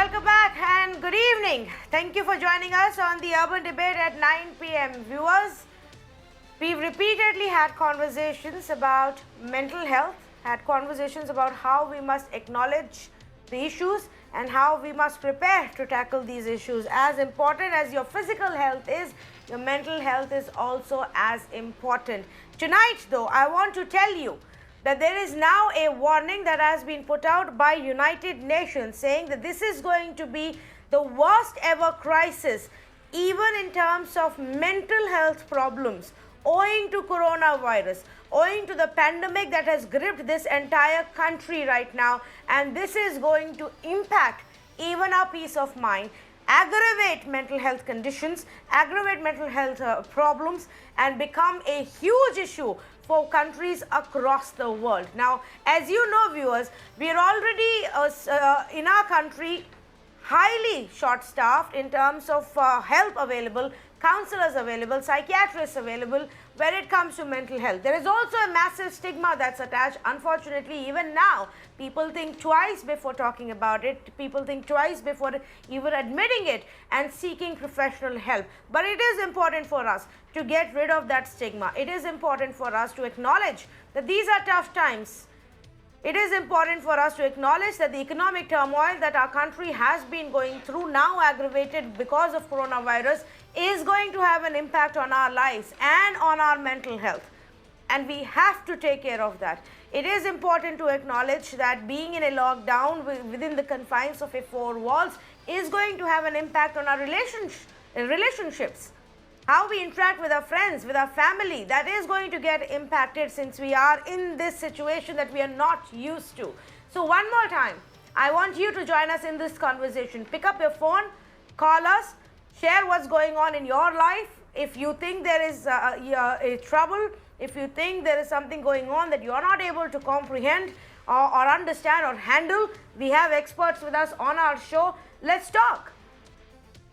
Welcome back and good evening. Thank you for joining us on the Urban Debate at 9 p.m. Viewers, we've repeatedly had conversations about mental health, had conversations about how we must acknowledge the issues and how we must prepare to tackle these issues. As important as your physical health is, your mental health is also as important. Tonight, though, I want to tell you that there is now a warning that has been put out by United Nations saying that this is going to be the worst ever crisis, even in terms of mental health problems, owing to coronavirus, owing to the pandemic that has gripped this entire country right now, and this is going to impact even our peace of mind, aggravate mental health conditions, aggravate mental health problems, and become a huge issue for countries across the world. Now, as you know, viewers, we are already in our country highly short-staffed in terms of help available, counselors available, psychiatrists available when it comes to mental health. There is also a massive stigma that's attached. Unfortunately, even now, people think twice before talking about it. People think twice before even admitting it and seeking professional help. But it is important for us to get rid of that stigma. It is important for us to acknowledge that these are tough times. It is important for us to acknowledge that the economic turmoil that our country has been going through, now aggravated because of coronavirus, is going to have an impact on our lives and on our mental health. And we have to take care of that. It is important to acknowledge that being in a lockdown within the confines of four walls is going to have an impact on our relationships. How we interact with our friends, with our family, that is going to get impacted since we are in this situation that we are not used to. So one more time, I want you to join us in this conversation. Pick up your phone, call us, share what's going on in your life. If you think there is a trouble, if you think there is something going on that you are not able to comprehend or understand or handle, we have experts with us on our show. Let's talk.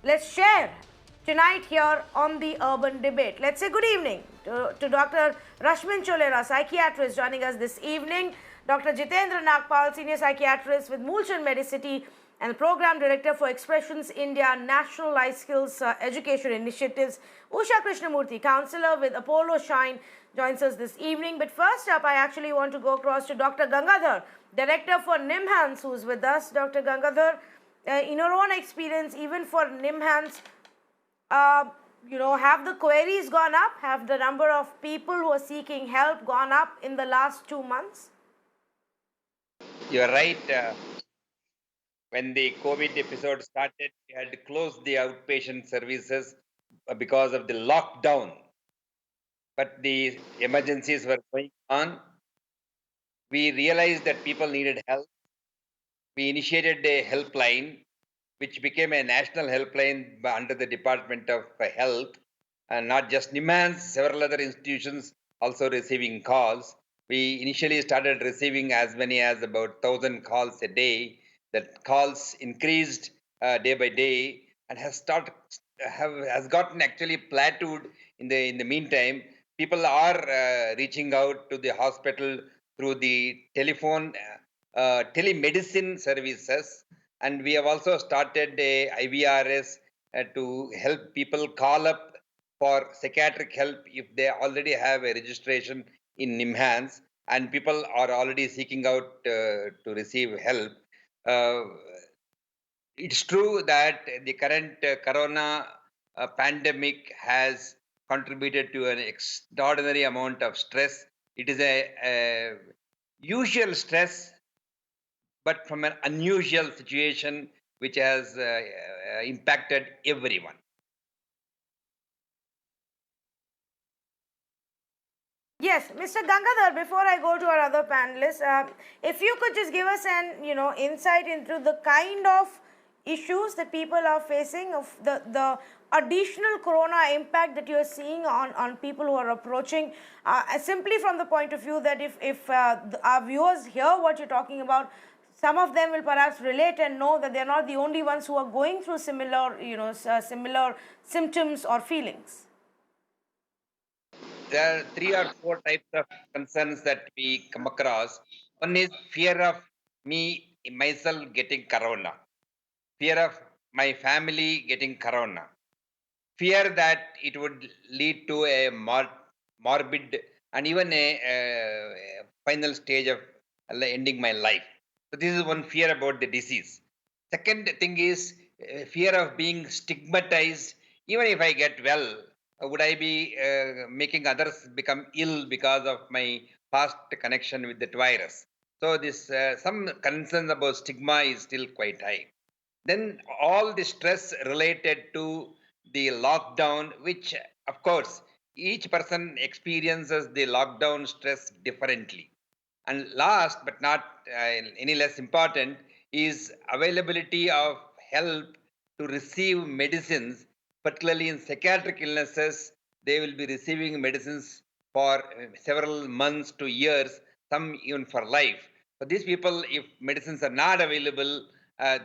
Let's share. Tonight here on the Urban Debate. Let's say good evening to Dr. Rashmin Cholera, psychiatrist, joining us this evening. Dr. Jitendra Nagpal, senior psychiatrist with Moolchand Medicity and program director for Expressions India National Life Skills Education Initiatives. Usha Krishnamurthy, counselor with Apollo Shine, joins us this evening. But first up, I actually want to go across to Dr. Gangadhar, director for NIMHANS, who's with us. Dr. Gangadhar, in your own experience, even for NIMHANS, have the queries gone up? Have the number of people who are seeking help gone up in the last 2 months? You're right. When the COVID episode started, we had to close the outpatient services because of the lockdown. But the emergencies were going on. We realized that people needed help. We initiated a helpline, which became a national helpline under the Department of Health, and not just NIMHANS, several other institutions also receiving calls. We initially started receiving as many as about 1,000 calls a day. That calls increased day by day and has gotten actually plateaued in the meantime. People are reaching out to the hospital through the telephone telemedicine services, and we have also started a IVRS to help people call up for psychiatric help if they already have a registration in NIMHANS, and people are already seeking out to receive help. Uh, it's true that the current corona pandemic has contributed to an extraordinary amount of stress. It is a usual stress, but from an unusual situation which has impacted everyone. Yes, Mr. Gangadhar, before I go to our other panelists, if you could just give us an insight into the kind of issues that people are facing, of the additional corona impact that you're seeing on people who are approaching, simply from the point of view that if our viewers hear what you're talking about, some of them will perhaps relate and know that they're not the only ones who are going through similar symptoms or feelings. There are three or four types of concerns that we come across. One is fear of me myself getting corona. fear of my family getting corona, fear that it would lead to a morbid and even a final stage of ending my life. So this is one fear about the disease. Second thing is fear of being stigmatized. Even if I get well, would I be making others become ill because of my past connection with that virus? So this some concerns about stigma is still quite high. Then all the stress related to the lockdown, which of course each person experiences the lockdown stress differently. And last but not any less important is availability of help to receive medicines, particularly in psychiatric illnesses. They will be receiving medicines for several months to years, some even for life. For these people, if medicines are not available,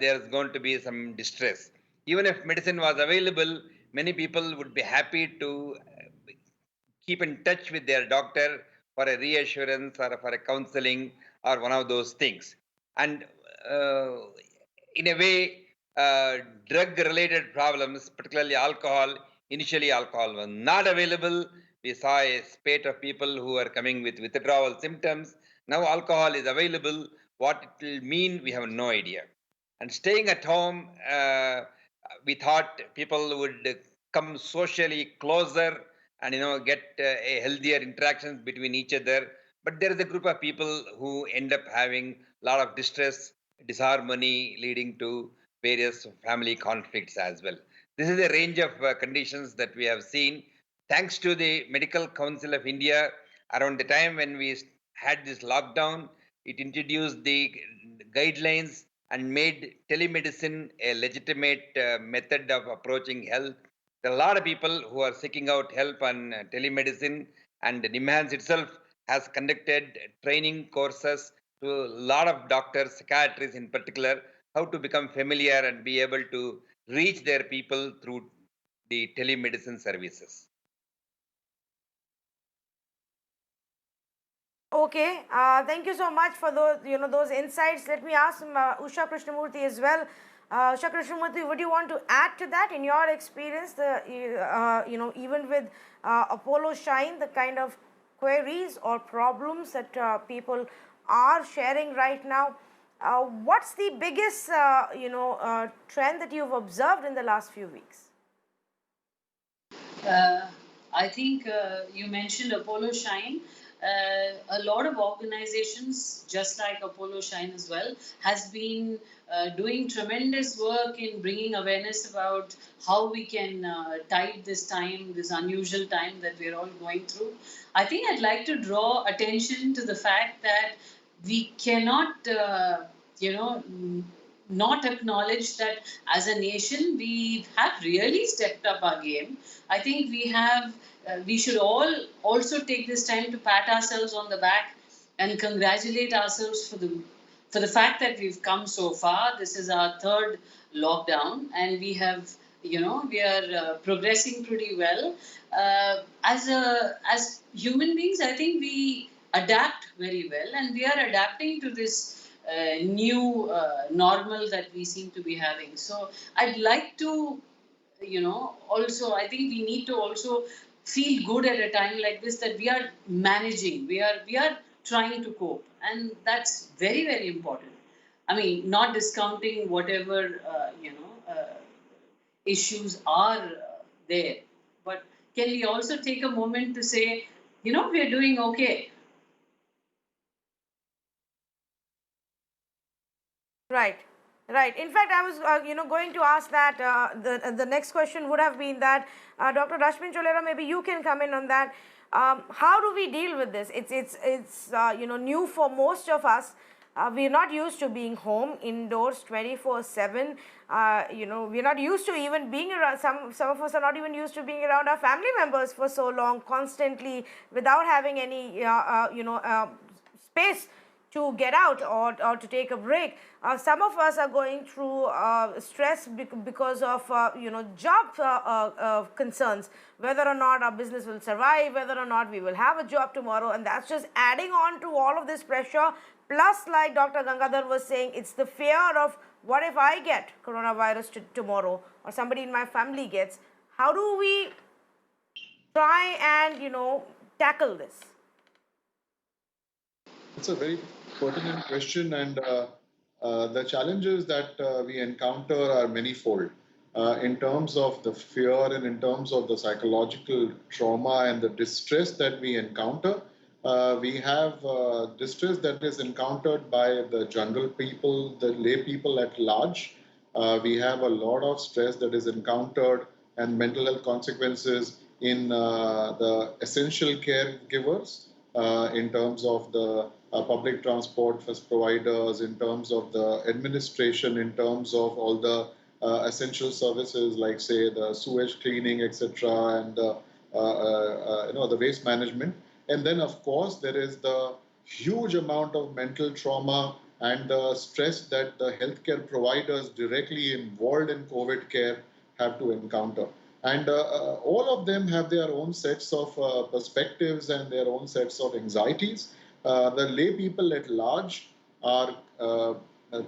there's going to be some distress. Even if medicine was available, many people would be happy to keep in touch with their doctor for a reassurance or for a counseling or one of those things. And uh, in a way, drug related problems, particularly alcohol, initially alcohol was not available. We saw a spate of people who are coming with withdrawal symptoms. Now alcohol is available. What it will mean, we have no idea. And staying at home, we thought people would come socially closer and get a healthier interactions between each other. But there is a group of people who end up having a lot of distress, disharmony, leading to various family conflicts as well. This is a range of conditions that we have seen. Thanks to the Medical Council of India, around the time when we had this lockdown, it introduced the guidelines and made telemedicine a legitimate method of approaching health. There are a lot of people who are seeking out help on telemedicine, and NIMHANS itself has conducted training courses to a lot of doctors, psychiatrists in particular, how to become familiar and be able to reach their people through the telemedicine services. Okay, thank you so much for those those insights. Let me ask Usha Krishnamurthy as well. Usha Krishnamurthy, would you want to add to that in your experience? Even with Apollo Shine, the kind of queries or problems that people are sharing right now. What's the biggest trend that you've observed in the last few weeks? Uh, I think you mentioned Apollo Shine. A lot of organizations, just like Apollo Shine as well, has been doing tremendous work in bringing awareness about how we can tide this time, this unusual time that we're all going through. I think I'd like to draw attention to the fact that we cannot, not acknowledge that as a nation we have really stepped up our game. I think we should all also take this time to pat ourselves on the back and congratulate ourselves for the fact that we've come so far. This is our third lockdown, and we are progressing pretty well. As human beings, I think we adapt very well, and we are adapting to this new normal that we seem to be having. So I'd like to, also, I think we need to also feel good at a time like this, that we are managing, we are trying to cope, and that's very, very important. I mean, not discounting whatever issues are there, but can we also take a moment to say, we are doing okay? Right, right. In fact, I was, going to ask that. The next question would have been that, Dr. Rashmin Cholera, maybe you can come in on that. How do we deal with this? It's new for most of us. We're not used to being home indoors 24/7. We're not used to even being around. Some of us are not even used to being around our family members for so long, constantly, without having any space to get out or to take a break. Some of us are going through stress because of job concerns, whether or not our business will survive, whether or not we will have a job tomorrow, and that's just adding on to all of this pressure. Plus, like Dr. Gangadhar was saying, it's the fear of what if I get coronavirus tomorrow or somebody in my family gets. How do we try and tackle this? It's a very pertinent question, and the challenges that we encounter are manifold. In terms of the fear and in terms of the psychological trauma and the distress that we encounter, we have distress that is encountered by the jungle people, the lay people at large. We have a lot of stress that is encountered and mental health consequences in the essential caregivers, in terms of the public transport providers, in terms of the administration, in terms of all the essential services like, say, the sewage cleaning, etc., and the waste management. And then, of course, there is the huge amount of mental trauma and the stress that the healthcare providers directly involved in COVID care have to encounter. And all of them have their own sets of perspectives and their own sets of anxieties. The lay people at large are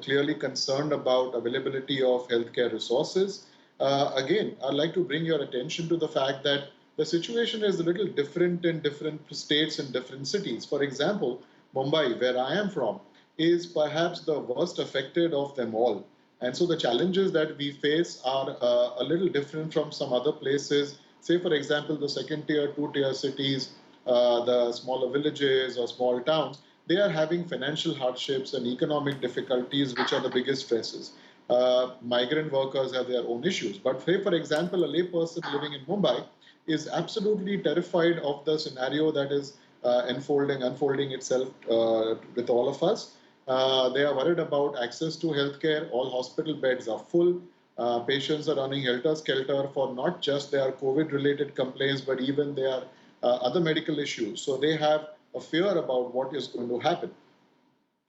clearly concerned about availability of healthcare resources. Again, I'd like to bring your attention to the fact that the situation is a little different in different states and different cities. For example, Mumbai, where I am from, is perhaps the worst affected of them all. And so the challenges that we face are a little different from some other places. Say, for example, the second tier, two-tier cities, the smaller villages or small towns, they are having financial hardships and economic difficulties, which are the biggest stresses. Migrant workers have their own issues. But say, for example, a layperson living in Mumbai is absolutely terrified of the scenario that is unfolding itself with all of us. They are worried about access to healthcare. All hospital beds are full. Patients are running helter-skelter for not just their COVID-related complaints, but even their other medical issues. So they have a fear about what is going to happen.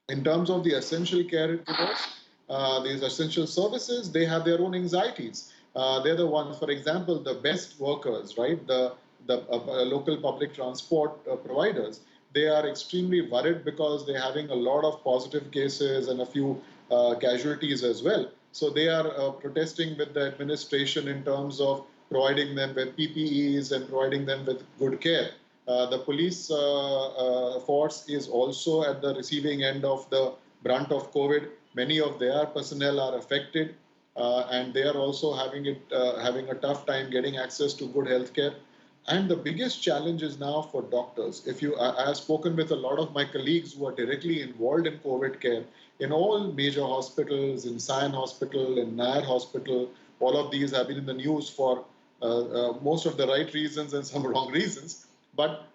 In terms of the essential caregivers, these essential services, they have their own anxieties. They're the ones, for example, the best workers, right? The local public transport providers, they are extremely worried because they're having a lot of positive cases and a few casualties as well. So they are protesting with the administration in terms of providing them with PPEs and providing them with good care. The police force is also at the receiving end of the brunt of COVID. Many of their personnel are affected, and they are also having a tough time getting access to good health care. And the biggest challenge is now for doctors. I have spoken with a lot of my colleagues who are directly involved in COVID care in all major hospitals, in Sion Hospital, in Nair Hospital. All of these have been in the news for most of the right reasons and some wrong reasons. But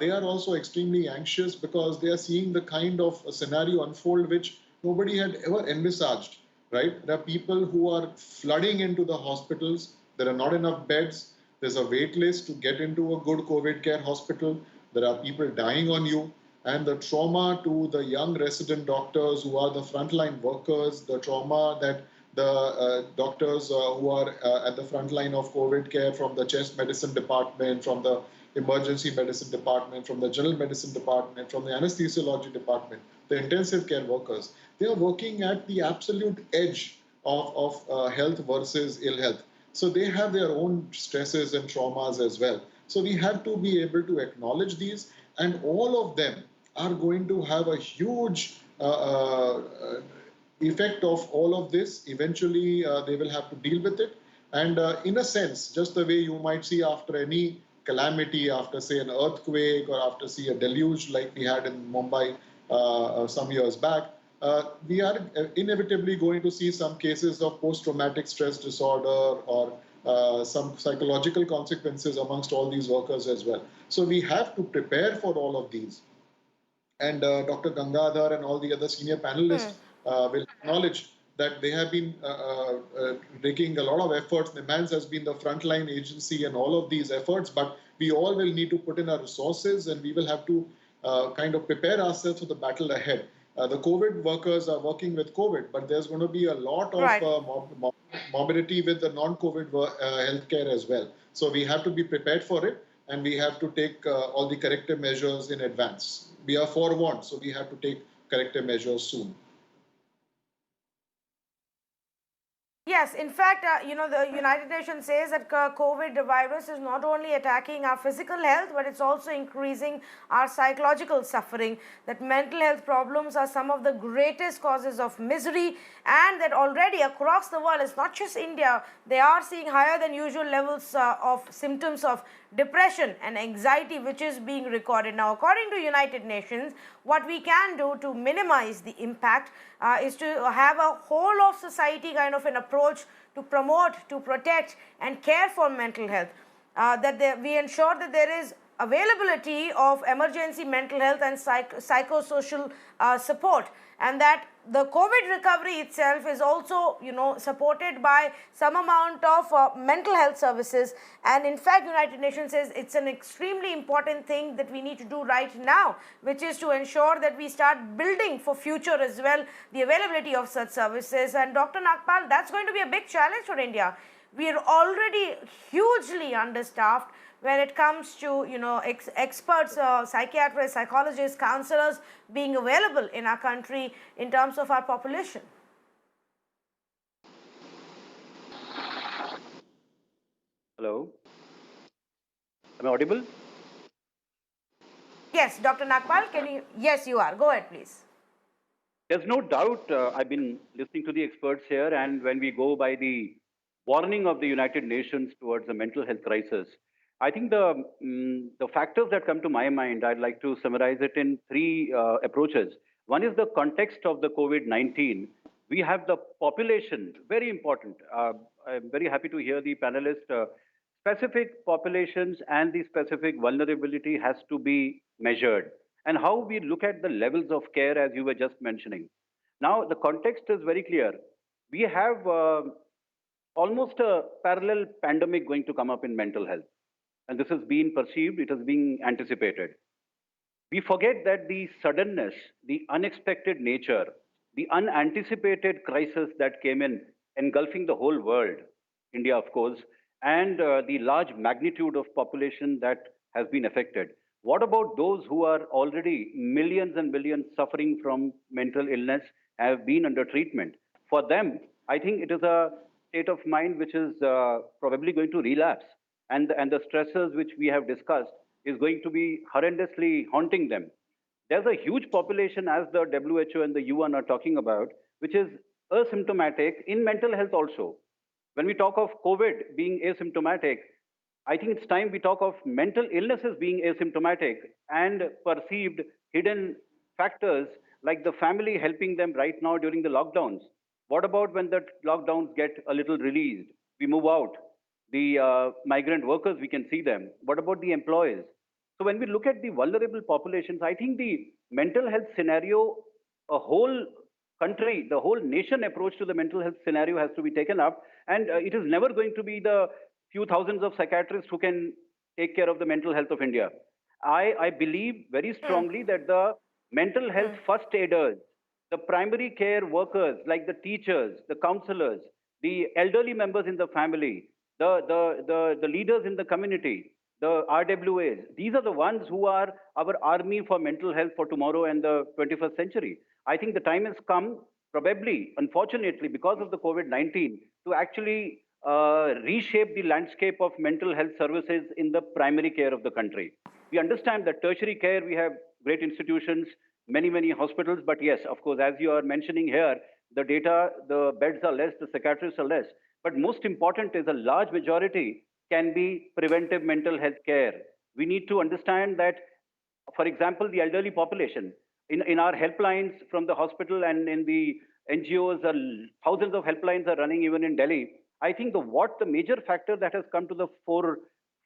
they are also extremely anxious because they are seeing the kind of scenario unfold which nobody had ever envisaged, right? There are people who are flooding into the hospitals. There are not enough beds. There's a wait list to get into a good COVID care hospital. There are people dying on you. And the trauma to the young resident doctors who are the frontline workers, the trauma that the doctors who are at the front line of COVID care, from the chest medicine department, from the emergency medicine department, from the general medicine department, from the anesthesiology department, the intensive care workers, they are working at the absolute edge of health versus ill health. So they have their own stresses and traumas as well. So we have to be able to acknowledge these, and all of them are going to have a huge effect of all of this. Eventually, they will have to deal with it. And in a sense, just the way you might see after any calamity, after, say, an earthquake, or after, say, a deluge like we had in Mumbai some years back, we are inevitably going to see some cases of post-traumatic stress disorder or some psychological consequences amongst all these workers as well. So we have to prepare for all of these. And Dr. Gangadhar and all the other senior panelists will acknowledge that they have been taking a lot of efforts. The NIMHANS has been the frontline agency in all of these efforts, but we all will need to put in our resources, and we will have to kind of prepare ourselves for the battle ahead. the COVID workers are working with COVID, but there's going to be a lot of Right. morbidity with the non-COVID healthcare as well. So we have to be prepared for it, and we have to take all the corrective measures in advance. We are forewarned, so we have to take corrective measures soon. Yes, in fact, the United Nations says that COVID virus is not only attacking our physical health, but it's also increasing our psychological suffering. That mental health problems are some of the greatest causes of misery, and that already across the world, it's not just India, they are seeing higher than usual levels of symptoms of depression and anxiety which is being recorded. Now, according to United Nations, what we can do to minimize the impact is to have a whole of society kind of an approach to promote, to protect and care for mental health. We ensure that there is availability of emergency mental health and psychosocial support, and that the COVID recovery itself is also, supported by some amount of mental health services. And in fact, United Nations says it's an extremely important thing that we need to do right now, which is to ensure that we start building for future as well the availability of such services. And Dr. Nagpal, that's going to be a big challenge for India. We are already hugely understaffed when it comes to experts, psychiatrists, psychologists, counselors being available in our country in terms of our population. Hello, am I audible? Yes, Dr. Nagpal, can you? Yes, you are. Go ahead, please. There's no doubt. I've been listening to the experts here, and when we go by the warning of the United Nations towards the mental health crisis, I think the factors that come to my mind, I'd like to summarize it in three approaches. One is the context of the COVID-19. We have the population, very important. I'm very happy to hear the panelists. Specific populations and the specific vulnerability has to be measured, and how we look at the levels of care, as you were just mentioning. Now, the context is very clear. We have almost a parallel pandemic going to come up in mental health. And this has been perceived, it has been anticipated. We forget that the suddenness, the unexpected nature, the unanticipated crisis that came in, engulfing the whole world, India, of course, and the large magnitude of population that has been affected. What about those who are already millions and millions suffering from mental illness, have been under treatment? For them, I think it is a state of mind which is probably going to relapse. And the stressors which we have discussed is going to be horrendously haunting them. There's a huge population, as the WHO and the UN are talking about, which is asymptomatic in mental health also. When we talk of COVID being asymptomatic, I think it's time we talk of mental illnesses being asymptomatic and perceived hidden factors like the family helping them right now during the lockdowns. What about when the lockdowns get a little released? We move out. The migrant workers, we can see them. What about the employees? So when we look at the vulnerable populations, I think the mental health scenario, a whole country, the whole nation approach to the mental health scenario has to be taken up. And it is never going to be the few thousands of psychiatrists who can take care of the mental health of India. I believe very strongly that the mental health first aiders, the primary care workers like the teachers, the counselors, the elderly members in the family, the leaders in the community, the RWAs, these are the ones who are our army for mental health for tomorrow and the 21st century. I think the time has come, probably, unfortunately, because of the COVID-19, to actually reshape the landscape of mental health services in the primary care of the country. We understand that tertiary care, we have great institutions, many hospitals, but yes, of course, as you are mentioning here, the data, the beds are less, the psychiatrists are less. But most important is a large majority can be preventive mental health care. We need to understand that, for example, the elderly population, in our helplines from the hospital and in the NGOs, thousands of helplines are running even in Delhi. I think the major factor that has come to the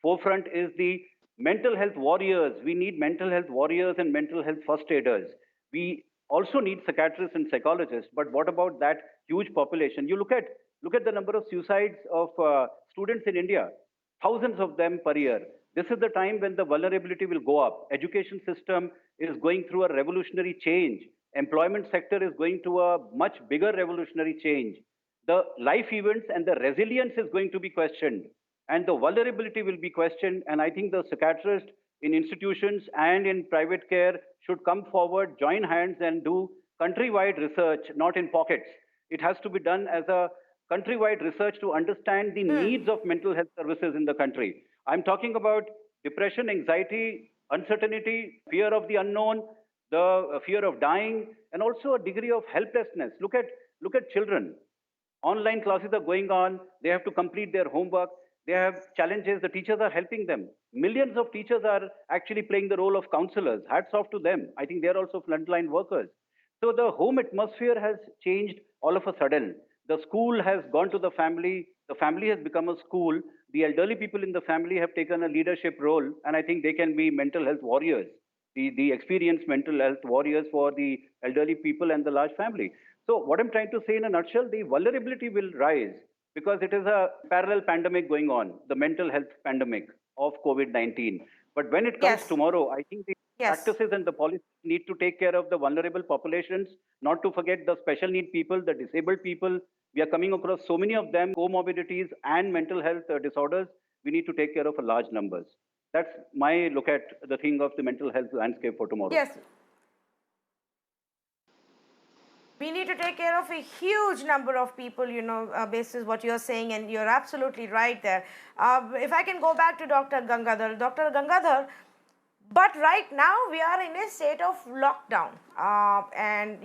forefront is the mental health warriors. We need mental health warriors and mental health first aiders. We also need psychiatrists and psychologists, but what about that huge population? You look at the number of suicides of students in India, thousands of them per year. This is the time when the vulnerability will go up. Education system is going through a revolutionary change. employment sector is going to a much bigger revolutionary change. The life events and the resilience is going to be questioned, and the vulnerability will be questioned. And I think the psychiatrists in institutions and in private care should come forward, join hands, and do countrywide research, not in pockets. It has to be done as a countrywide research to understand the needs of mental health services in the country. I'm talking about depression, anxiety, uncertainty, fear of the unknown, the fear of dying, and also a degree of helplessness. Look at children. Online classes are going on. They have to complete their homework. They have challenges. The teachers are helping them. Millions of teachers are actually playing the role of counselors. Hats off to them. I think they're also frontline workers. So the home atmosphere has changed all of a sudden. The school has gone to the family. The family has become a school. The elderly people in the family have taken a leadership role, and I think they can be mental health warriors, the experienced mental health warriors for the elderly people and the large family. So what I'm trying to say in a nutshell, the vulnerability will rise because it is a parallel pandemic going on, the mental health pandemic of COVID-19. But when it comes Yes. tomorrow, I think the Yes. practices and the policies need to take care of the vulnerable populations, not to forget the special need people, the disabled people. We are coming across so many of them, comorbidities and mental health disorders. We need to take care of a large numbers. That's my look at the thing of the mental health landscape for tomorrow. Yes. We need to take care of a huge number of people, basis what you're saying, and you're absolutely right there. If I can go back to Dr. Gangadhar. Dr. Gangadhar, but right now we are in a state of lockdown, and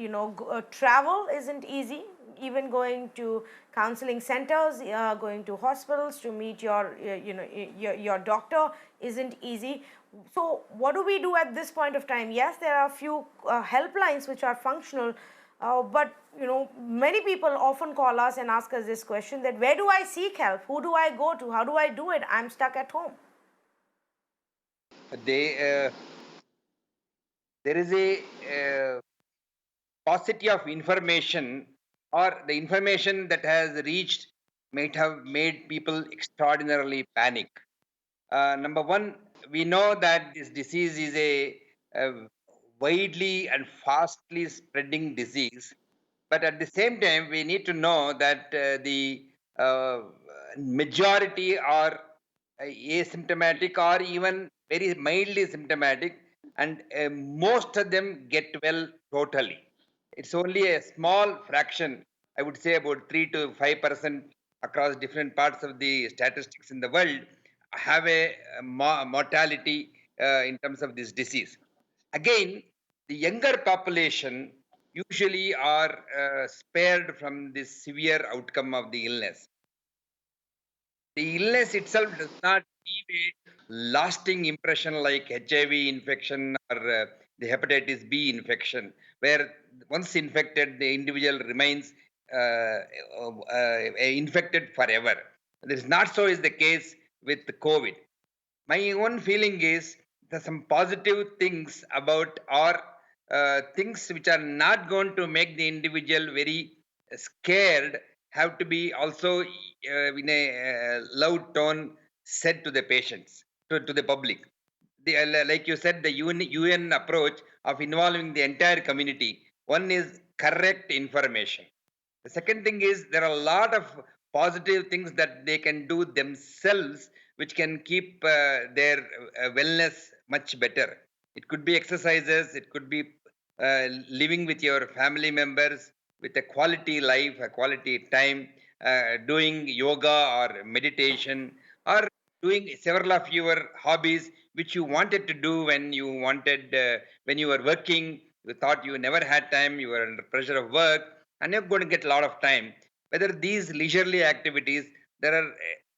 travel isn't easy. Even going to counseling centers, going to hospitals to meet your doctor isn't easy. So what do we do at this point of time? Yes, there are a few helplines which are functional, but many people often call us and ask us this question: that where do I seek help? Who do I go to? How do I do it? I'm stuck at home. There is a paucity of information, or the information that has reached might have made people extraordinarily panic. Number one, we know that this disease is a widely and fastly spreading disease, but at the same time, we need to know that the majority are asymptomatic or even very mildly symptomatic, and most of them get well totally. It's only a small fraction, I would say about 3 to 5% across different parts of the statistics in the world have a mortality in terms of this disease. Again, the younger population usually are spared from this severe outcome of the illness. The illness itself does not leave a lasting impression like HIV infection or the hepatitis B infection, where once infected, the individual remains infected forever. This is not so is the case with the COVID. My own feeling is there's some positive things about, or things which are not going to make the individual very scared have to be also in a loud tone said to the patients, to the public. Like you said, the UN approach of involving the entire community. One is correct information. The second thing is there are a lot of positive things that they can do themselves, which can keep their wellness much better. It could be exercises, it could be living with your family members with a quality life, a quality time, doing yoga or meditation, or doing several of your hobbies which you wanted to do when you were working. You thought you never had time, you were under pressure of work, and you're going to get a lot of time. Whether these leisurely activities, there are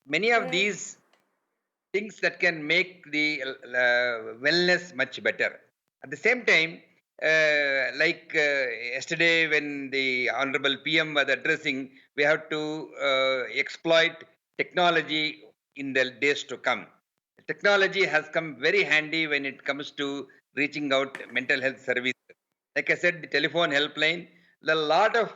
many of these things that can make the wellness much better. At the same time, yesterday when the Honorable PM was addressing, we have to exploit technology in the days to come. Technology has come very handy when it comes to reaching out mental health services. Like I said, the telephone helpline, there are a lot of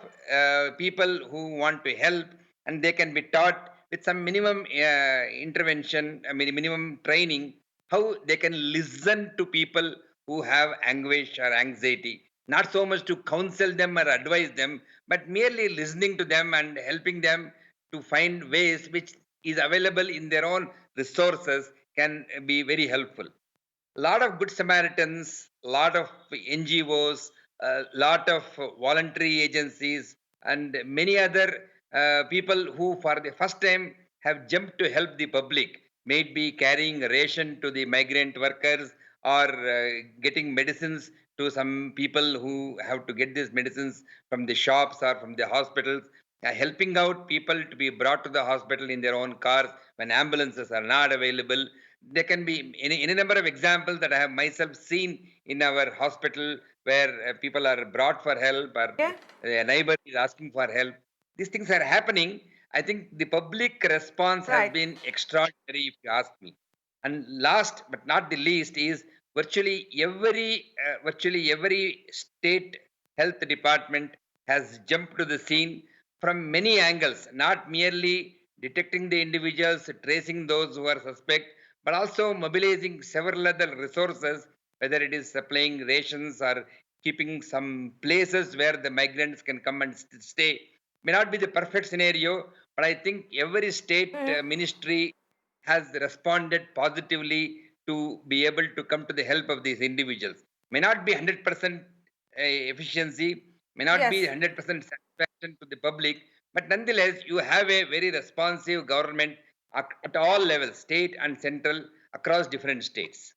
people who want to help, and they can be taught with some minimum intervention, minimum training, how they can listen to people who have anguish or anxiety, not so much to counsel them or advise them, but merely listening to them and helping them to find ways which is available in their own resources can be very helpful. A lot of good Samaritans, a lot of NGOs, a lot of voluntary agencies, and many other people who, for the first time, have jumped to help the public, may it be carrying ration to the migrant workers or getting medicines to some people who have to get these medicines from the shops or from the hospitals, helping out people to be brought to the hospital in their own cars when ambulances are not available. There can be any number of examples that I have myself seen in our hospital where people are brought for help or Yeah. a neighbor is asking for help. These things are happening. I think the public response has Right. been extraordinary, if you ask me. And last but not the least is virtually every state health department has jumped to the scene from many angles, not merely detecting the individuals, tracing those who are suspect, but also mobilizing several other resources, whether it is supplying rations or keeping some places where the migrants can come and stay. May not be the perfect scenario, but I think every state ministry has responded positively to be able to come to the help of these individuals. May not be 100% efficiency, may not be Yes. 100% satisfaction to the public, but nonetheless, you have a very responsive government at all levels, state and central, across different states.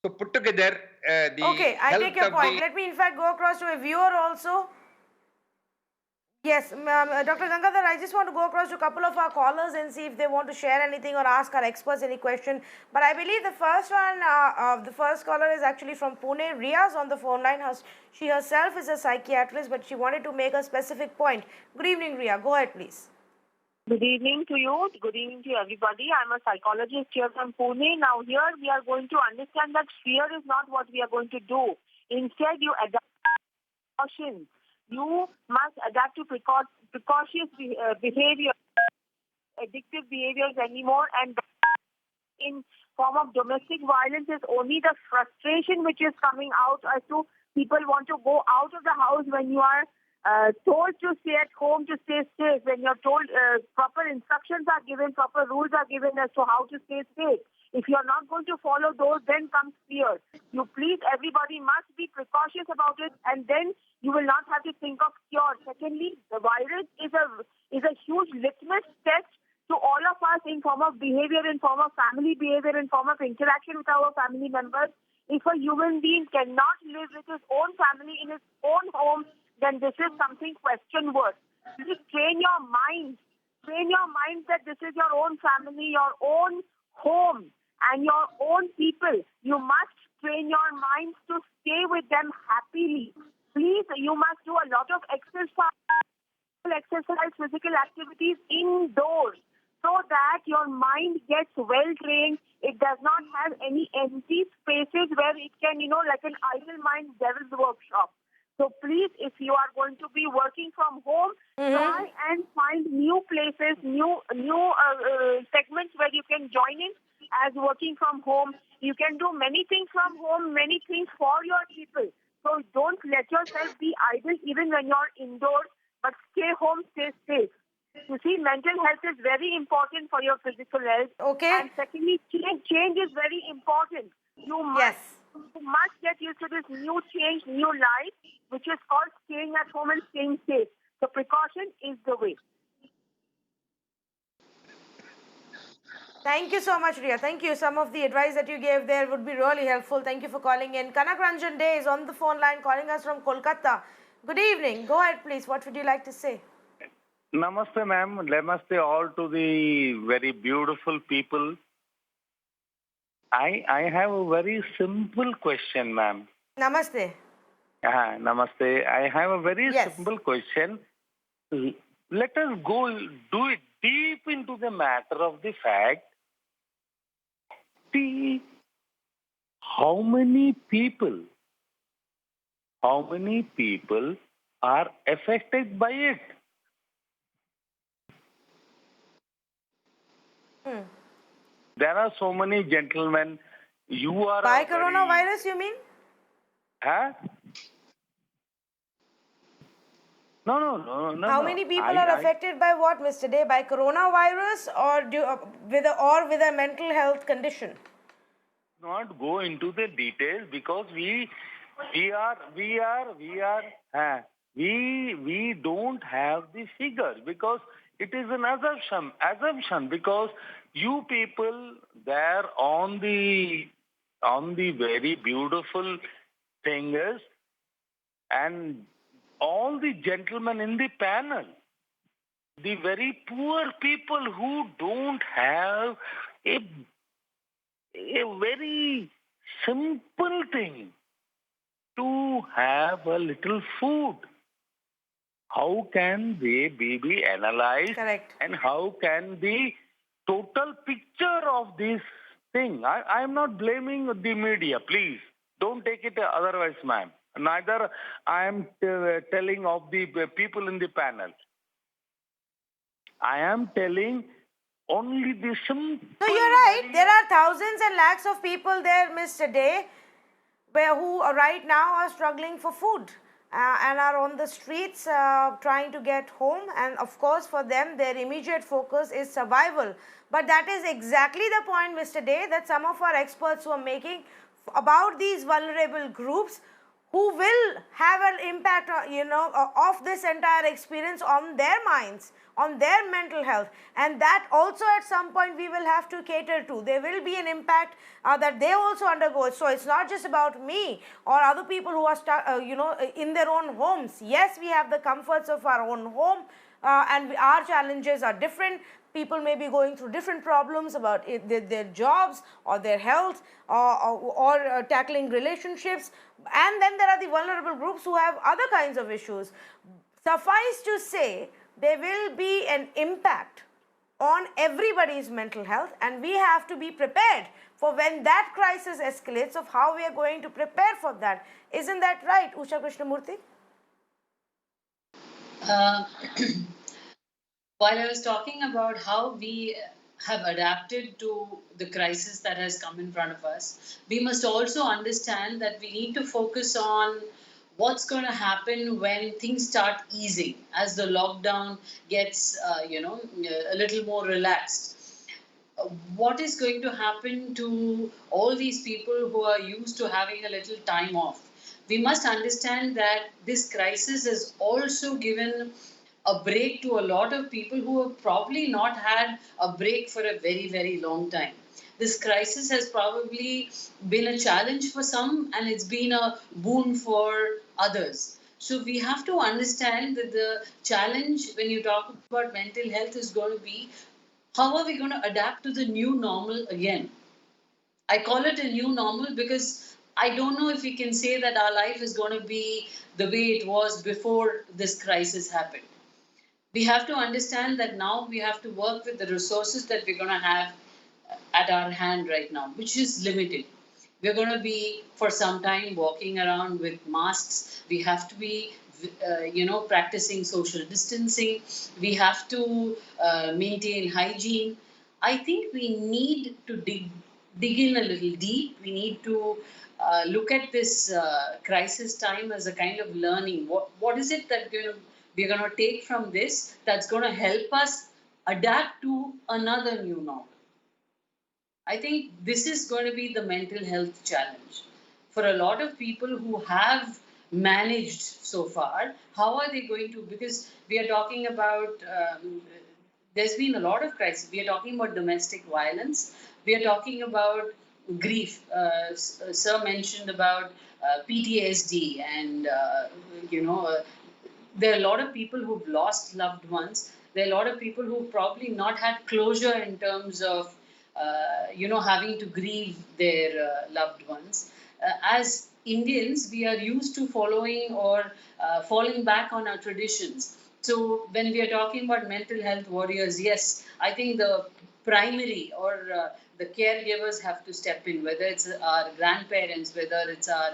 So put together, the Okay, I take health your of point. the Let me, in fact, go across to a viewer also. Yes, Dr. Gangadhar, I just want to go across to a couple of our callers and see if they want to share anything or ask our experts any question. But I believe the first one, the first caller is actually from Pune. Ria's on the phone line. She herself is a psychiatrist, but she wanted to make a specific point. Good evening, Ria. Go ahead, please. Good evening to you. Good evening to everybody. I'm a psychologist here from Pune. Now here we are going to understand that fear is not what we are going to do. Instead, you adapt precautions. You must adapt to precautious behavior, addictive behaviors anymore, and in form of domestic violence is only the frustration which is coming out as to people want to go out of the house when you are told to stay at home to stay safe, when you're told proper instructions are given, proper rules are given as to how to stay safe. If you're not going to follow those, then comes fear. You please, everybody must be precautious about it, and then you will not have to think of cure. Secondly, the virus is a huge litmus test to all of us in form of behavior, in form of family behavior, in form of interaction with our family members. If a human being cannot live with his own family in his own home, then this is something question worth. Just train your mind. Train your mind that this is your own family, your own home, and your own people. You must train your minds to stay with them happily. Please, you must do a lot of exercise, physical activities indoors, so that your mind gets well trained. It does not have any empty spaces where it can, like an idle mind devil's workshop. So please, if you are going to be working from home, try and find new places, new segments where you can join in as working from home. You can do many things from home, many things for your people. So don't let yourself be idle even when you're indoors, but stay home, stay safe. You see, mental health is very important for your physical health. Okay. And secondly, change is very important. You must get used to this new change, new life, which is called staying at home and staying safe. So precaution is the way. Thank you so much, Ria. Thank you. Some of the advice that you gave there would be really helpful. Thank you for calling in. Kanak Ranjan Day is on the phone line calling us from Kolkata. Good evening. Go ahead, please. What would you like to say? Namaste, ma'am. Namaste all to the very beautiful people. I have a very simple question, ma'am. Namaste. Namaste. I have a very simple question. Let us do it deep into the matter of the fact. See, how many people are affected by it? There are so many gentlemen. You are by coronavirus, you mean? Huh? No. How many people are affected by what, Mr. Day? By coronavirus with a mental health condition? Not go into the details because we don't have the figures because it is an assumption because you people there on the very beautiful fingers and all the gentlemen in the panel, the very poor people who don't have a very simple thing to have a little food. How can they be analyzed? Correct. And how can the total picture of this thing? I am not blaming the media, please. Don't take it otherwise, ma'am. Neither I am telling of the people in the panel. I am telling only the simple. So you're right. There are thousands and lakhs of people there, Mr. Day, who right now are struggling for food and are on the streets trying to get home. And of course, for them, their immediate focus is survival. But that is exactly the point, Mr. Day, that some of our experts were making about these vulnerable groups who will have an impact, of this entire experience on their minds, on their mental health, and that also at some point we will have to cater to. There will be an impact that they also undergo. So it's not just about me or other people who are stuck, in their own homes. Yes, we have the comforts of our own home, and our challenges are different. People may be going through different problems about their jobs or their health or tackling relationships. And then there are the vulnerable groups who have other kinds of issues. Suffice to say, there will be an impact on everybody's mental health, and we have to be prepared for when that crisis escalates of how we are going to prepare for that. Isn't that right, Usha Krishnamurthy? While I was talking about how we have adapted to the crisis that has come in front of us, we must also understand that we need to focus on what's going to happen when things start easing as the lockdown gets, a little more relaxed. What is going to happen to all these people who are used to having a little time off? We must understand that this crisis has also given a break to a lot of people who have probably not had a break for a very, very long time. This crisis has probably been a challenge for some and it's been a boon for others. So we have to understand that the challenge when you talk about mental health is going to be how are we going to adapt to the new normal again? I call it a new normal because I don't know if we can say that our life is going to be the way it was before this crisis happened. We have to understand that now we have to work with the resources that we're going to have at our hand right now, which is limited. We're going to be for some time walking around with masks. We have to be practicing social distancing. We have to maintain hygiene. I think we need to dig in a little deep. We need to look at this crisis time as a kind of learning. What is it that we're going to take from this that's going to help us adapt to another new normal? I think this is going to be the mental health challenge. For a lot of people who have managed so far, how are they going to? Because we are talking about, there's been a lot of crisis. We are talking about domestic violence. We are talking about grief. Sir mentioned about PTSD and, there are a lot of people who've lost loved ones. There are a lot of people who've probably not had closure in terms of, having to grieve their loved ones. As Indians, we are used to following or falling back on our traditions. So when we are talking about mental health warriors, yes, I think the primary or the caregivers have to step in, whether it's our grandparents, whether it's our,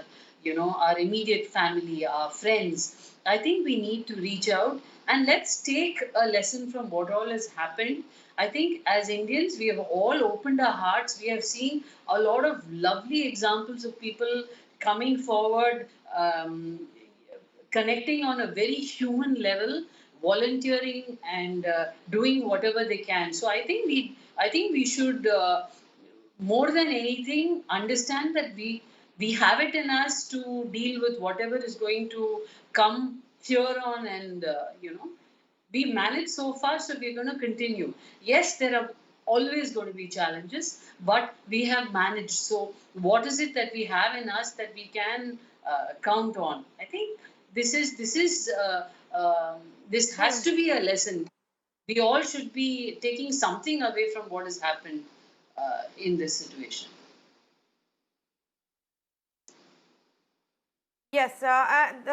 our immediate family, our friends. I think we need to reach out and let's take a lesson from what all has happened. I think as Indians, we have all opened our hearts. We have seen a lot of lovely examples of people coming forward, um, connecting on a very human level, volunteering and doing whatever they can. So I think we should more than anything understand that we have it in us to deal with whatever is going to come here on, and we managed so far, so we're going to continue. Yes, there are always going to be challenges, but we have managed. So, what is it that we have in us that we can count on? I think this has to be a lesson. We all should be taking something away from what has happened in this situation. Yes, and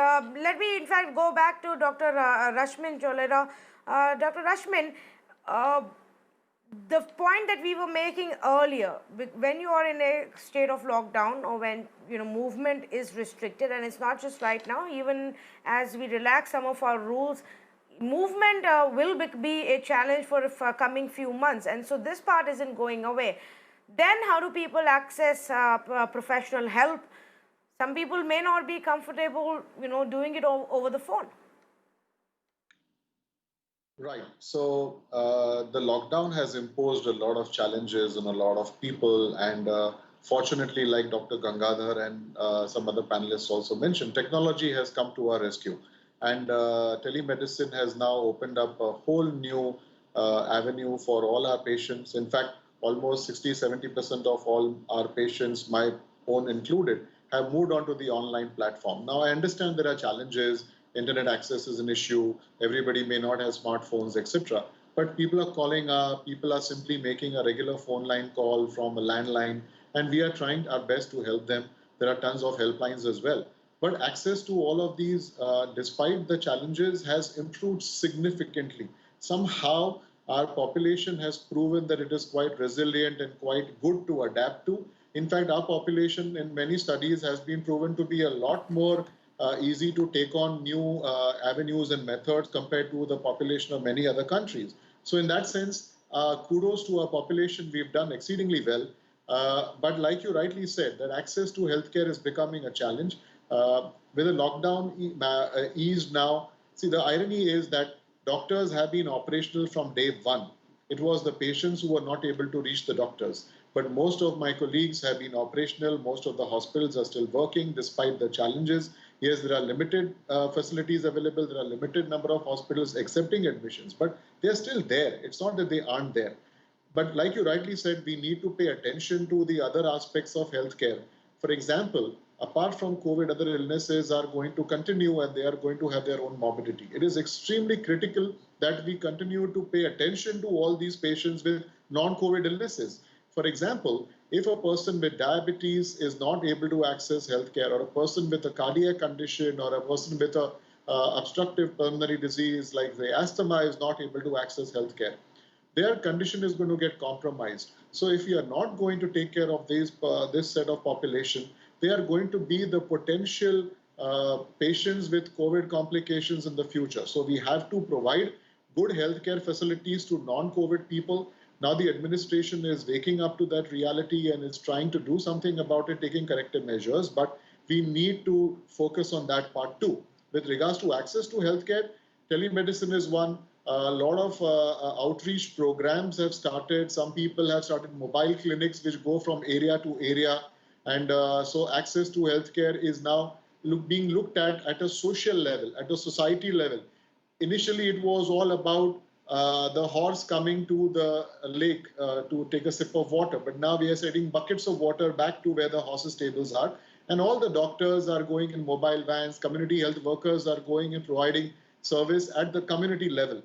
let me in fact go back to Dr. Rashmin Cholera. Dr. Rashmin, uh, the point that we were making earlier, when you are in a state of lockdown or when movement is restricted, and it's not just right now, even as we relax some of our rules, movement will be a challenge for coming few months, and so this part isn't going away. Then how do people access professional help? Some people may not be comfortable doing it over the phone. Right. So the lockdown has imposed a lot of challenges on a lot of people. And fortunately, like Dr. Gangadhar and some other panelists also mentioned, technology has come to our rescue. And telemedicine has now opened up a whole new avenue for all our patients. In fact, almost 60-70% of all our patients, my own included, have moved on to the online platform. Now, I understand there are challenges. Internet access is an issue. Everybody may not have smartphones, etc. But people are calling up, people are simply making a regular phone line call from a landline, and we are trying our best to help them. There are tons of helplines as well. But access to all of these, despite the challenges, has improved significantly. Somehow, our population has proven that it is quite resilient and quite good to adapt to. In fact, our population in many studies has been proven to be a lot more easy to take on new avenues and methods compared to the population of many other countries. So in that sense, kudos to our population. We've done exceedingly well. But like you rightly said, that access to healthcare is becoming a challenge. With the lockdown eased now, see, the irony is that doctors have been operational from day one. It was the patients who were not able to reach the doctors. But most of my colleagues have been operational. Most of the hospitals are still working despite the challenges. Yes, there are limited facilities available. There are limited number of hospitals accepting admissions, but they're still there. It's not that they aren't there. But like you rightly said, we need to pay attention to the other aspects of healthcare. For example, apart from COVID, other illnesses are going to continue and they are going to have their own morbidity. It is extremely critical that we continue to pay attention to all these patients with non-COVID illnesses. For example, if a person with diabetes is not able to access healthcare, or a person with a cardiac condition, or a person with a obstructive pulmonary disease like the asthma is not able to access healthcare, their condition is going to get compromised. So if we are not going to take care of this set of population, they are going to be the potential patients with COVID complications in the future. So we have to provide good healthcare facilities to non-COVID people. Now the administration is waking up to that reality and is trying to do something about it, taking corrective measures. But we need to focus on that part too. With regards to access to healthcare, telemedicine is one. A lot of outreach programs have started. Some people have started mobile clinics which go from area to area. And so access to healthcare is now being looked at a social level, at a society level. Initially, it was all about the horse coming to the lake to take a sip of water. But now we are sending buckets of water back to where the horses' stables are. And all the doctors are going in mobile vans. Community health workers are going and providing service at the community level.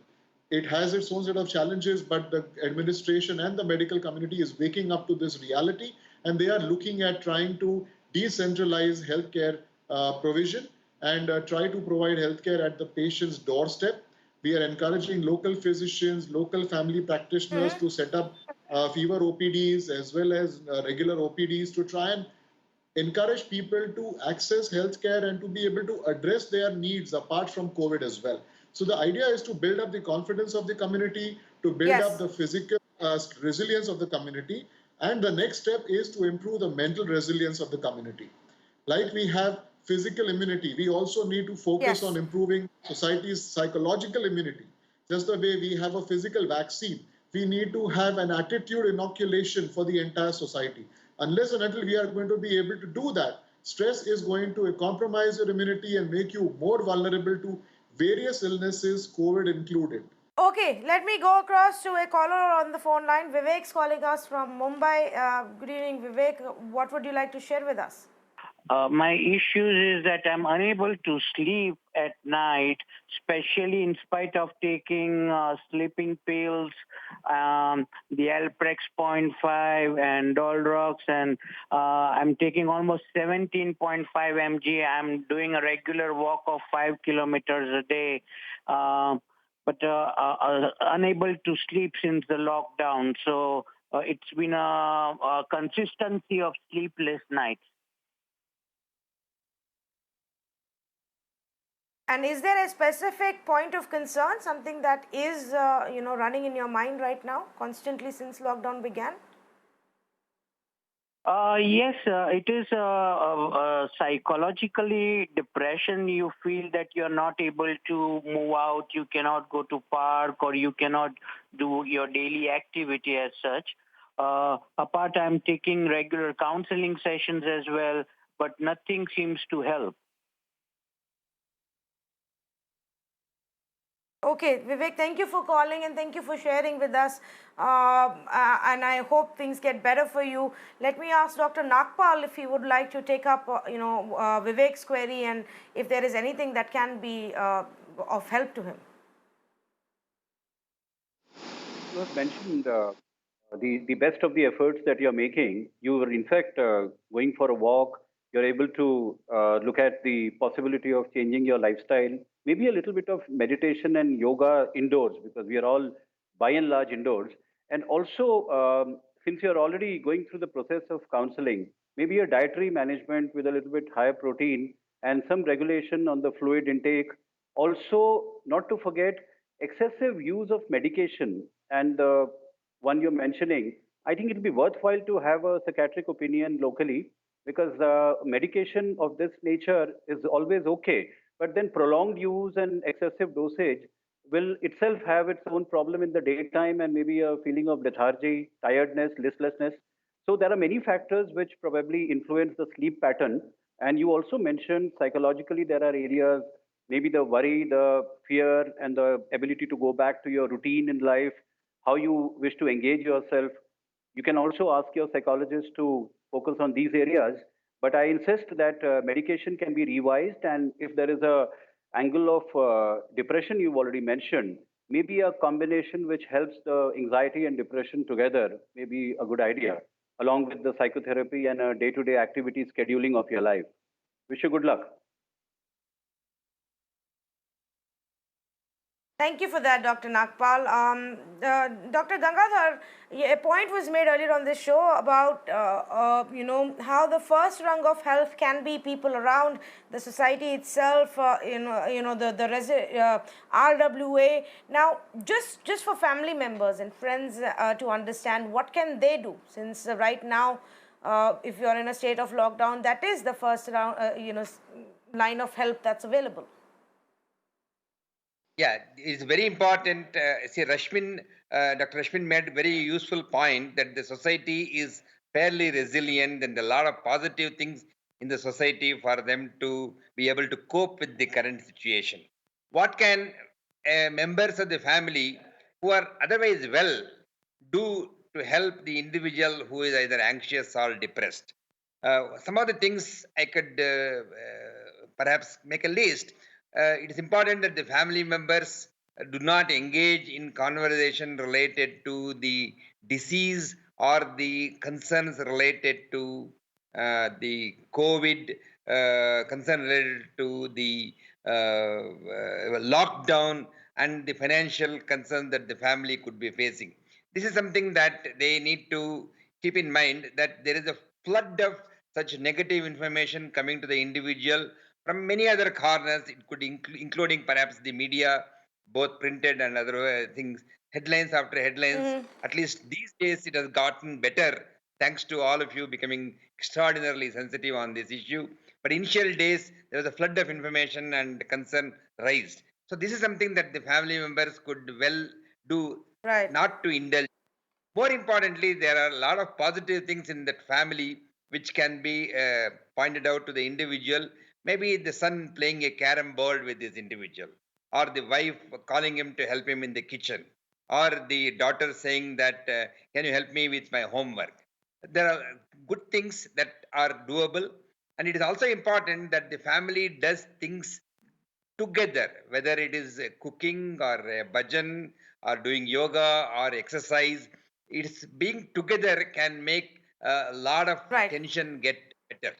It has its own set of challenges, but the administration and the medical community is waking up to this reality, and they are looking at trying to decentralize healthcare provision and try to provide healthcare at the patient's doorstep. We are encouraging local physicians, local family practitioners to set up fever OPDs as well as regular OPDs to try and encourage people to access healthcare and to be able to address their needs apart from COVID as well. So the idea is to build up the confidence of the community, to build up the physical resilience of the community, and the next step is to improve the mental resilience of the community. Like we have physical immunity, we also need to focus Yes. on improving society's psychological immunity. Just the way we have a physical vaccine, we need to have an attitude inoculation for the entire society. Unless and until we are going to be able to do that, stress is going to compromise your immunity and make you more vulnerable to various illnesses, COVID included. Okay, let me go across to a caller on the phone line. Vivek's calling us from Mumbai. Good evening, Vivek. What would you like to share with us? My issue is that I'm unable to sleep at night, especially in spite of taking sleeping pills, the Alprex 0.5 and Dolrox, and I'm taking almost 17.5 mg. I'm doing a regular walk of 5 kilometers a day, but unable to sleep since the lockdown. So it's been a consistency of sleepless nights. And is there a specific point of concern, something that is, running in your mind right now, constantly since lockdown began? Yes, it is psychologically depression. You feel that you're not able to move out, you cannot go to park, or you cannot do your daily activity as such. Apart, I'm taking regular counseling sessions as well, but nothing seems to help. Okay, Vivek, thank you for calling and thank you for sharing with us. And I hope things get better for you. Let me ask Dr. Nagpal if he would like to take up, Vivek's query and if there is anything that can be of help to him. You have mentioned the best of the efforts that you're making. You are, in fact, going for a walk. You're able to look at the possibility of changing your lifestyle, maybe a little bit of meditation and yoga indoors, because we are all by and large indoors. And also, since you're already going through the process of counseling, maybe a dietary management with a little bit higher protein and some regulation on the fluid intake. Also, not to forget, excessive use of medication and the one you're mentioning, I think it'd be worthwhile to have a psychiatric opinion locally, because medication of this nature is always okay. But then prolonged use and excessive dosage will itself have its own problem in the daytime and maybe a feeling of lethargy, tiredness, listlessness. So there are many factors which probably influence the sleep pattern. And you also mentioned psychologically there are areas, maybe the worry, the fear, and the ability to go back to your routine in life, how you wish to engage yourself. You can also ask your psychologist to focus on these areas. But I insist that medication can be revised, and if there is a angle of depression you've already mentioned, maybe a combination which helps the anxiety and depression together may be a good idea, along with the psychotherapy and a day-to-day activity scheduling of your life. Wish you good luck. Thank you for that, Dr. Nagpal. Dr. Gangadhar, a point was made earlier on this show about, how the first rung of health can be people around the society itself, the RWA. Now, just for family members and friends to understand, what can they do? Since right now, if you're in a state of lockdown, that is the first line of help that's available. Yeah, it's very important. Dr. Rashmin made a very useful point that the society is fairly resilient and a lot of positive things in the society for them to be able to cope with the current situation. What can members of the family who are otherwise well do to help the individual who is either anxious or depressed? Some of the things I could perhaps make a list. It is important that the family members do not engage in conversation related to the disease or the concerns related to the COVID, concern related to the lockdown and the financial concerns that the family could be facing. This is something that they need to keep in mind, that there is a flood of such negative information coming to the individual from many other corners. It could including perhaps the media, both printed and other things, headlines after headlines. At least these days it has gotten better, thanks to all of you becoming extraordinarily sensitive on this issue. But initial days, there was a flood of information and concern raised. So this is something that the family members could well do, Right. not to indulge. More importantly, there are a lot of positive things in that family which can be pointed out to the individual. Maybe the son playing a carom board with this individual, or the wife calling him to help him in the kitchen, or the daughter saying that, can you help me with my homework? There are good things that are doable, and it is also important that the family does things together, whether it is cooking or bhajan or doing yoga or exercise. It's being together can make a lot of Right. tension get better.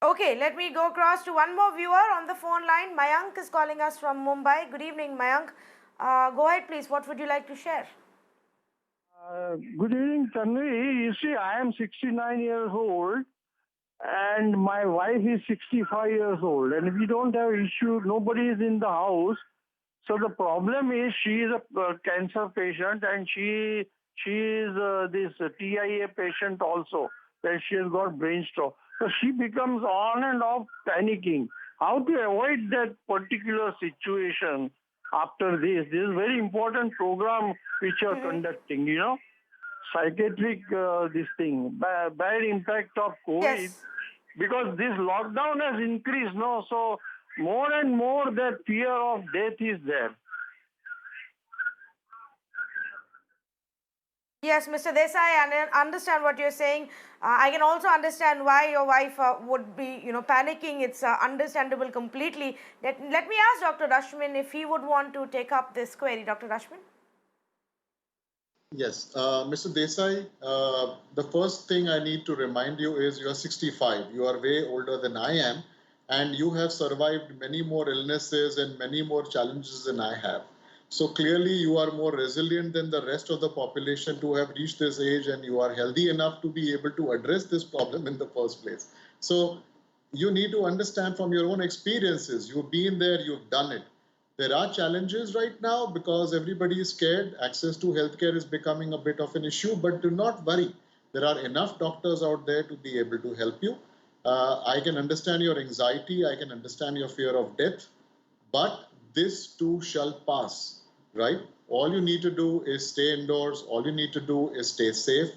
Okay, let me go across to one more viewer on the phone line. Mayank is calling us from Mumbai. Good evening, Mayank. Go ahead, please. What would you like to share? Good evening, Tanvi. You see, I am 69 years old and my wife is 65 years old, and we don't have issue. Nobody is in the house. So the problem is she is a cancer patient and she is this TIA patient also, where she has got brain stroke. So she becomes on and off panicking. How to avoid that particular situation after this? This is a very important program which you are conducting, you know. Psychiatric, this thing, bad impact of COVID. Yes. Because this lockdown has increased, no? So more and more that fear of death is there. Yes, Mr. Desai, I understand what you're saying. I can also understand why your wife would be, panicking. It's understandable completely. Let me ask Dr. Rashmin if he would want to take up this query. Dr. Rashmin? Yes, Mr. Desai, the first thing I need to remind you is you are 65. You are way older than I am, and you have survived many more illnesses and many more challenges than I have. So clearly you are more resilient than the rest of the population to have reached this age, and you are healthy enough to be able to address this problem in the first place. So you need to understand from your own experiences. You've been there, you've done it. There are challenges right now because everybody is scared. Access to healthcare is becoming a bit of an issue, but do not worry. There are enough doctors out there to be able to help you. I can understand your anxiety. I can understand your fear of death, but this too shall pass, right? All you need to do is stay indoors. All you need to do is stay safe.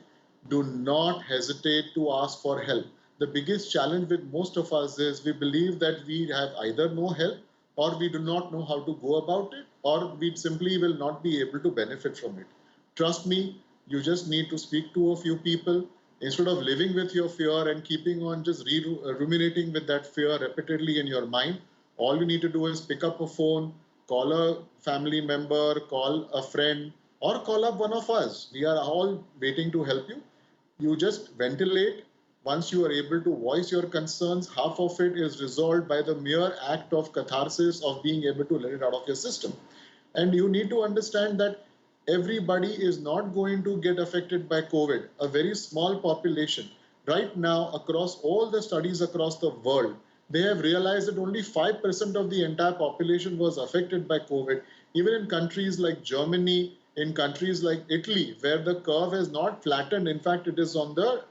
Do not hesitate to ask for help. The biggest challenge with most of us is we believe that we have either no help, or we do not know how to go about it, or we simply will not be able to benefit from it. Trust me, you just need to speak to a few people. Instead of living with your fear and keeping on just ruminating with that fear repeatedly in your mind, all you need to do is pick up a phone, call a family member, call a friend, or call up one of us. We are all waiting to help you. You just ventilate. Once you are able to voice your concerns, half of it is resolved by the mere act of catharsis of being able to let it out of your system. And you need to understand that everybody is not going to get affected by COVID. A very small population. Right now, across all the studies across the world, they have realized that only 5% of the entire population was affected by COVID. Even in countries like Germany, in countries like Italy, where the curve has not flattened, in fact, it is on the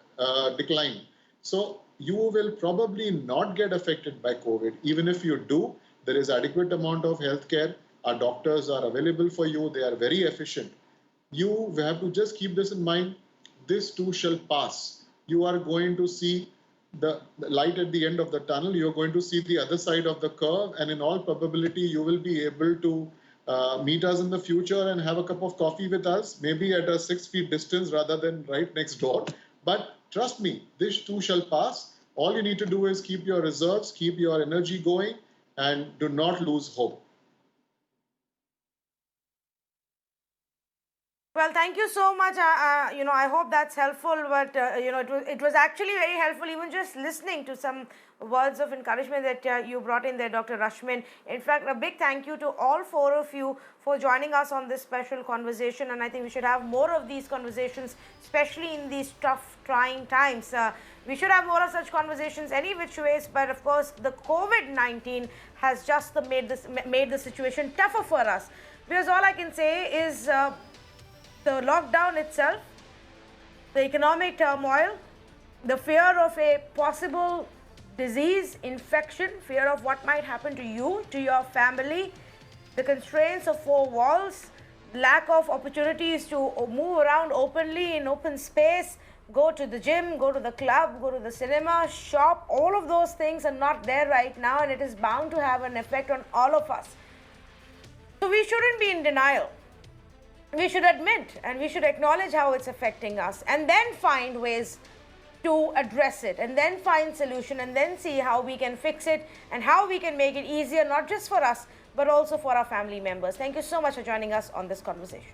decline. So you will probably not get affected by COVID. Even if you do, there is adequate amount of healthcare. Our doctors are available for you. They are very efficient. You have to just keep this in mind. This too shall pass. You are going to see the light at the end of the tunnel. You're going to see the other side of the curve. And in all probability, you will be able to meet us in the future and have a cup of coffee with us, maybe at a 6 feet distance rather than right next door. But trust me, this too shall pass. All you need to do is keep your reserves, keep your energy going, and do not lose hope. Well, thank you so much. I hope that's helpful. But it was actually very helpful, even just listening to some words of encouragement that you brought in there, Dr. Rashmin. In fact, a big thank you to all four of you for joining us on this special conversation. And I think we should have more of these conversations, especially in these tough, trying times. We should have more of such conversations any which ways. But of course, the COVID-19 has just made the situation tougher for us. Because all I can say is the lockdown itself the economic turmoil, the fear of a possible disease, infection, fear of what might happen to you, to your family, the constraints of four walls, lack of opportunities to move around openly in open space, go to the gym, go to the club, go to the cinema, shop, all of those things are not there right now, and it is bound to have an effect on all of us. So we shouldn't be in denial. We should admit and we should acknowledge how it's affecting us, and then find ways to address it, and then find solution, and then see how we can fix it and how we can make it easier, not just for us but also for our family members. Thank you so much for joining us on this conversation.